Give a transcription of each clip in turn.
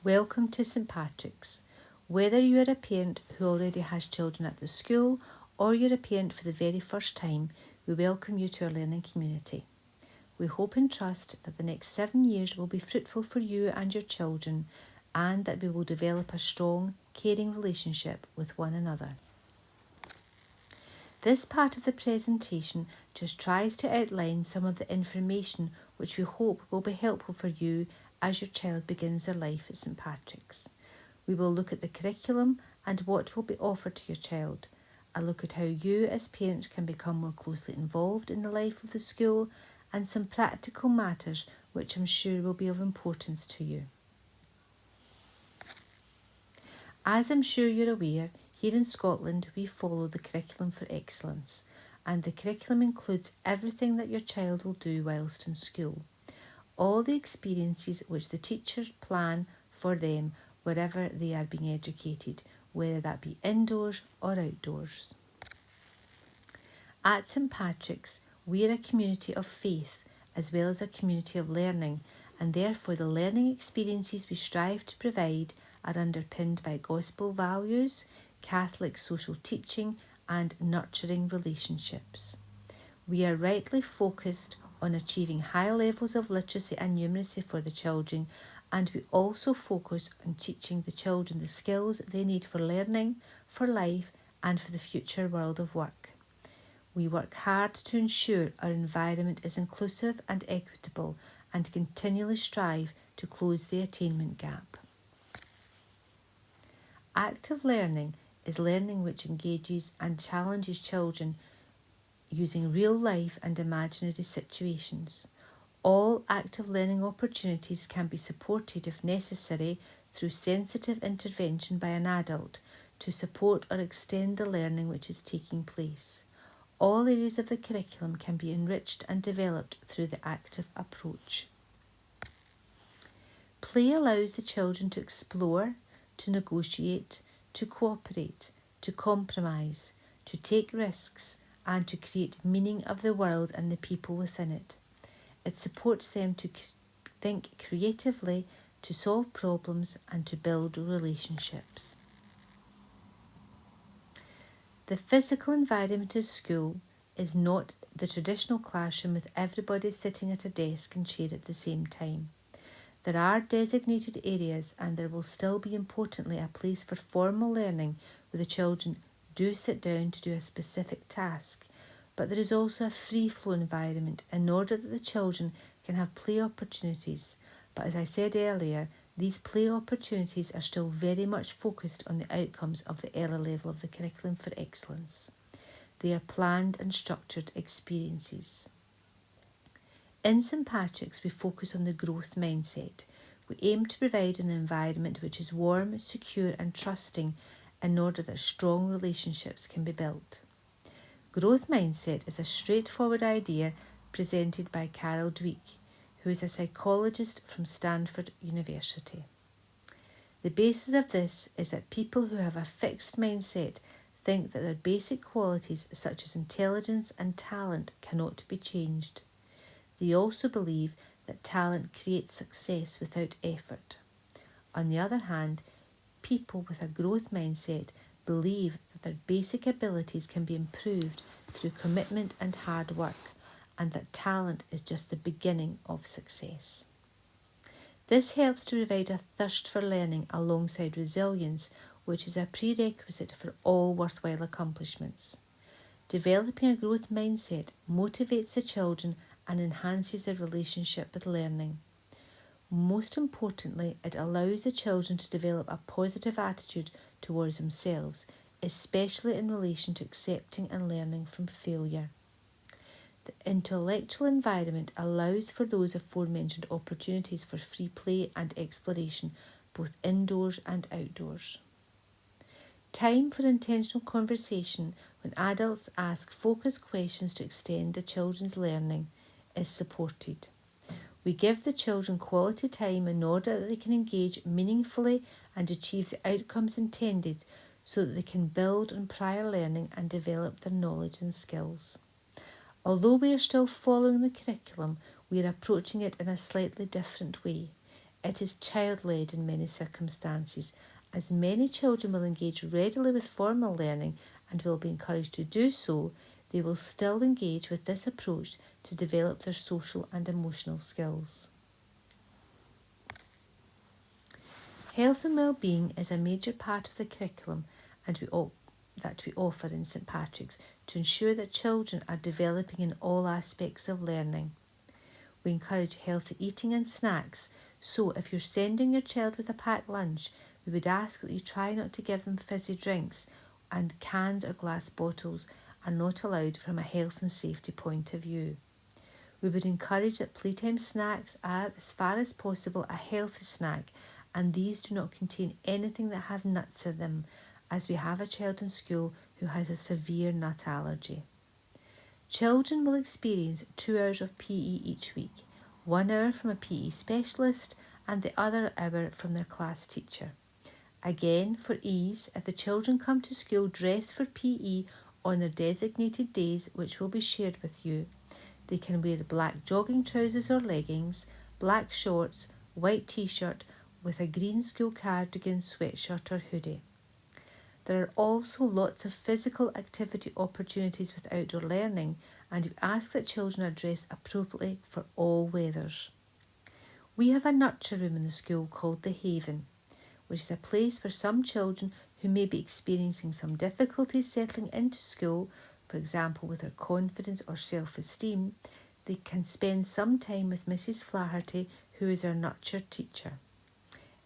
Welcome to St Patrick's. Whether you are a parent who already has children at the school or you're a parent for the very first time, we welcome you to our learning community. We hope and trust that the next 7 years will be fruitful for you and your children, and that we will develop a strong, caring relationship with one another. This part of the presentation just tries to outline some of the information which we hope will be helpful for you as your child begins their life at St Patrick's. We will look at the curriculum and what will be offered to your child, a look at how you as parents can become more closely involved in the life of the school, and some practical matters which I'm sure will be of importance to you. As I'm sure you're aware, here in Scotland we follow the Curriculum for Excellence, and the curriculum includes everything that your child will do whilst in school. All the experiences which the teachers plan for them wherever they are being educated, whether that be indoors or outdoors. At St Patrick's, we are a community of faith as well as a community of learning, and therefore the learning experiences we strive to provide are underpinned by gospel values, Catholic social teaching, and nurturing relationships. We are rightly focused on achieving high levels of literacy and numeracy for the children, and we also focus on teaching the children the skills they need for learning, for life, and for the future world of work. We work hard to ensure our environment is inclusive and equitable, and continually strive to close the attainment gap. Active learning is learning which engages and challenges children using real life and imaginary situations. All active learning opportunities can be supported if necessary through sensitive intervention by an adult to support or extend the learning which is taking place. All areas of the curriculum can be enriched and developed through the active approach. Play allows the children to explore, to negotiate, to cooperate, to compromise, to take risks, and to create meaning of the world and the people within it. It supports them to think creatively, to solve problems, and to build relationships. The physical environment of school is not the traditional classroom with everybody sitting at a desk and chair at the same time. There are designated areas, and there will still be, importantly, a place for formal learning where the children do sit down to do a specific task. But there is also a free-flow environment in order that the children can have play opportunities. But as I said earlier, these play opportunities are still very much focused on the outcomes of the early level of the Curriculum for Excellence. They are planned and structured experiences. In St Patrick's, we focus on the growth mindset. We aim to provide an environment which is warm, secure and trusting in order that strong relationships can be built. Growth mindset is a straightforward idea presented by Carol Dweck, who is a psychologist from Stanford University. The basis of this is that people who have a fixed mindset think that their basic qualities such as intelligence and talent cannot be changed. They also believe that talent creates success without effort. On the other hand, people with a growth mindset believe that their basic abilities can be improved through commitment and hard work, and that talent is just the beginning of success. This helps to provide a thirst for learning alongside resilience, which is a prerequisite for all worthwhile accomplishments. Developing a growth mindset motivates the children and enhances their relationship with learning. Most importantly, it allows the children to develop a positive attitude towards themselves, especially in relation to accepting and learning from failure. The intellectual environment allows for those aforementioned opportunities for free play and exploration, both indoors and outdoors. Time for intentional conversation when adults ask focused questions to extend the children's learning is supported. We give the children quality time in order that they can engage meaningfully and achieve the outcomes intended so that they can build on prior learning and develop their knowledge and skills. Although we are still following the curriculum, we are approaching it in a slightly different way. It is child-led in many circumstances, as many children will engage readily with formal learning and will be encouraged to do so. They will still engage with this approach to develop their social and emotional skills. Health and well-being is a major part of the curriculum that we offer in St Patrick's to ensure that children are developing in all aspects of learning. We encourage healthy eating and snacks, so if you're sending your child with a packed lunch, we would ask that you try not to give them fizzy drinks, and cans or glass bottles are not allowed from a health and safety point of view. We would encourage that playtime snacks are, as far as possible, a healthy snack, and these do not contain anything that have nuts in them, as we have a child in school who has a severe nut allergy. Children will experience 2 hours of PE each week, 1 hour from a PE specialist and the other hour from their class teacher. Again, for ease, if the children come to school dressed for PE on their designated days, which will be shared with you, they can wear black jogging trousers or leggings, black shorts, white t-shirt with a green school cardigan, sweatshirt or hoodie. There are also lots of physical activity opportunities with outdoor learning, and we ask that children are dressed appropriately for all weathers. We have a nurture room in the school called The Haven, which is a place for some children who may be experiencing some difficulties settling into school, for example with their confidence or self-esteem. They can spend some time with Mrs. Flaherty, who is our nurture teacher.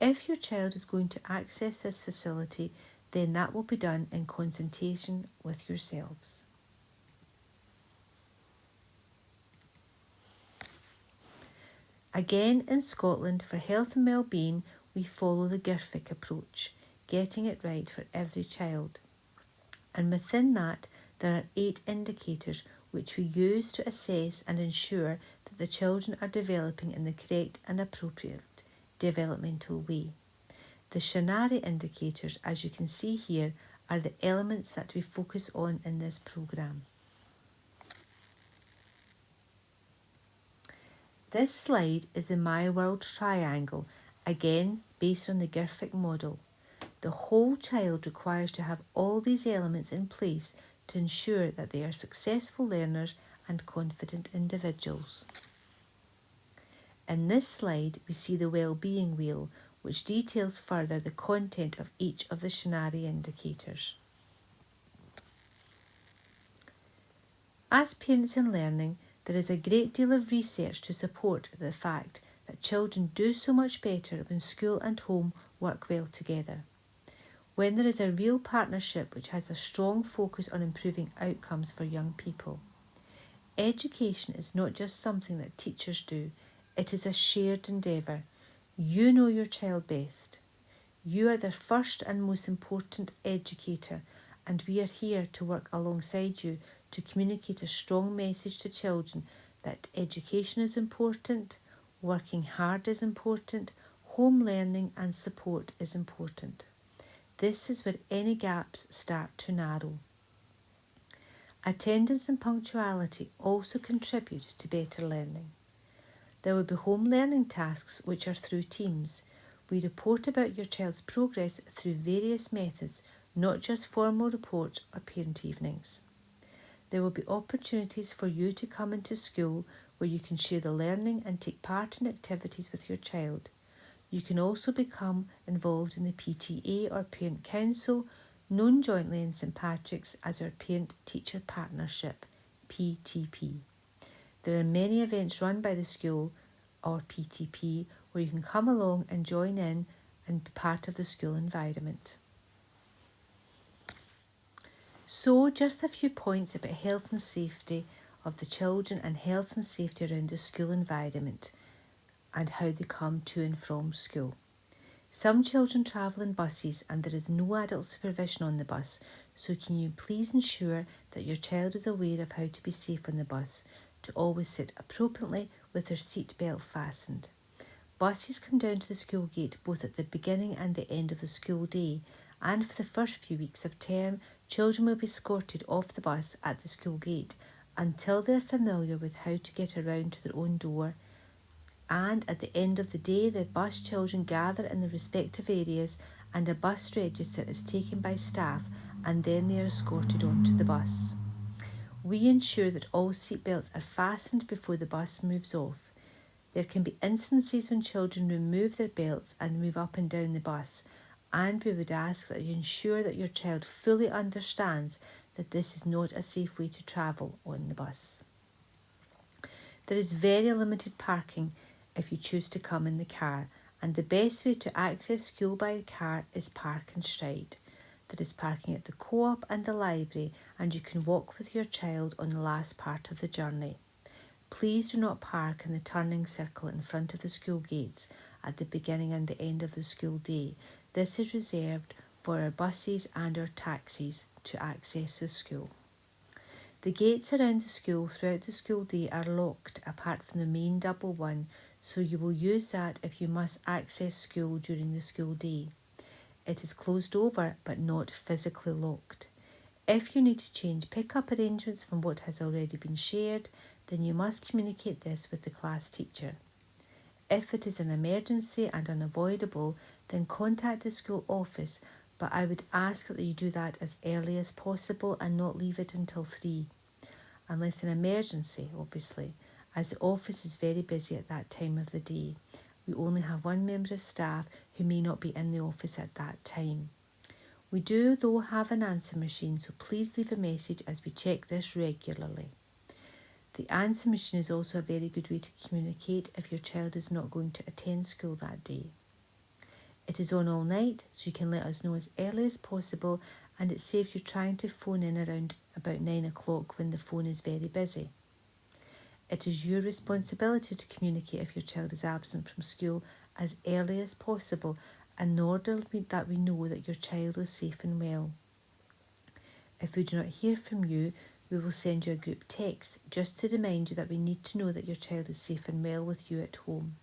If your child is going to access this facility, then that will be done in consultation with yourselves. Again, in Scotland, for health and well-being, we follow the GIRFIC approach, getting it right for every child. And within that, there are 8 indicators which we use to assess and ensure that the children are developing in the correct and appropriate developmental way. The Shinari indicators, as you can see here, are the elements that we focus on in this programme. This slide is the My World Triangle, again based on the GIRFIC model. The whole child requires to have all these elements in place to ensure that they are successful learners and confident individuals. In this slide, we see the well-being wheel, which details further the content of each of the Shinari indicators. As parents in learning, there is a great deal of research to support the fact that children do so much better when school and home work well together. When there is a real partnership which has a strong focus on improving outcomes for young people. Education is not just something that teachers do, it is a shared endeavour. You know your child best. You are their first and most important educator, and we are here to work alongside you to communicate a strong message to children that education is important, working hard is important, home learning and support is important. This is where any gaps start to narrow. Attendance and punctuality also contribute to better learning. There will be home learning tasks which are through teams. We report about your child's progress through various methods, not just formal reports or parent evenings. There will be opportunities for you to come into school where you can share the learning and take part in activities with your child. You can also become involved in the PTA or Parent Council, known jointly in St Patrick's as our Parent Teacher Partnership, PTP. There are many events run by the school or PTP where you can come along and join in and be part of the school environment. So, just a few points about health and safety of the children and health and safety around the school environment and how they come to and from school. Some children travel in buses and there is no adult supervision on the bus, so can you please ensure that your child is aware of how to be safe on the bus, to always sit appropriately with their seat belt fastened. Buses come down to the school gate both at the beginning and the end of the school day, and for the first few weeks of term, children will be escorted off the bus at the school gate until they are familiar with how to get around to their own door and at the end of the day the bus children gather in the respective areas and a bus register is taken by staff and then they are escorted onto the bus. We ensure that all seatbelts are fastened before the bus moves off. There can be instances when children remove their belts and move up and down the bus, and we would ask that you ensure that your child fully understands that this is not a safe way to travel on the bus. There is very limited parking if you choose to come in the car, and the best way to access school by car is park and stride. There is parking at the co-op and the library, and you can walk with your child on the last part of the journey. Please do not park in the turning circle in front of the school gates at the beginning and the end of the school day. This is reserved for our buses and our taxis to access the school. The gates around the school throughout the school day are locked apart from the main double one, so you will use that if you must access school during the school day. It is closed over but not physically locked. If you need to change pick-up arrangements from what has already been shared, then you must communicate this with the class teacher. If it is an emergency and unavoidable, then contact the school office, but I would ask that you do that as early as possible and not leave it until 3. Unless an emergency, obviously, as the office is very busy at that time of the day. We only have one member of staff who may not be in the office at that time. We do, though, have an answer machine, so please leave a message as we check this regularly. The answer machine is also a very good way to communicate if your child is not going to attend school that day. It is on all night, so you can let us know as early as possible, and it saves you trying to phone in around about 9 o'clock when the phone is very busy. It is your responsibility to communicate if your child is absent from school as early as possible in order that we know that your child is safe and well. If we do not hear from you, we will send you a group text just to remind you that we need to know that your child is safe and well with you at home.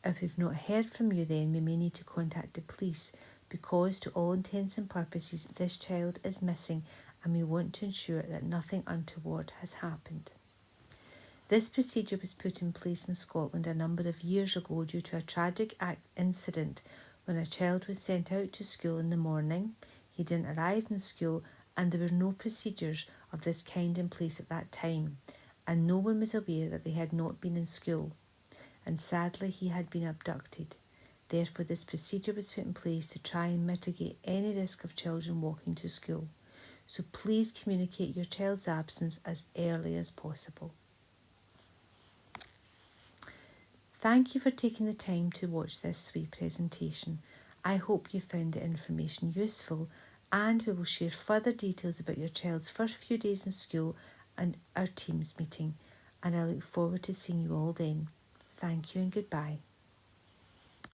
If we've not heard from you, then we may need to contact the police because to all intents and purposes this child is missing and we want to ensure that nothing untoward has happened. This procedure was put in place in Scotland a number of years ago due to a tragic incident when a child was sent out to school in the morning, he didn't arrive in school and there were no procedures of this kind in place at that time, and no one was aware that they had not been in school, and sadly he had been abducted. Therefore this procedure was put in place to try and mitigate any risk of children walking to school. So please communicate your child's absence as early as possible. Thank you for taking the time to watch this wee presentation. I hope you found the information useful, and we will share further details about your child's first few days in school and our Teams meeting, and I look forward to seeing you all then. Thank you and goodbye.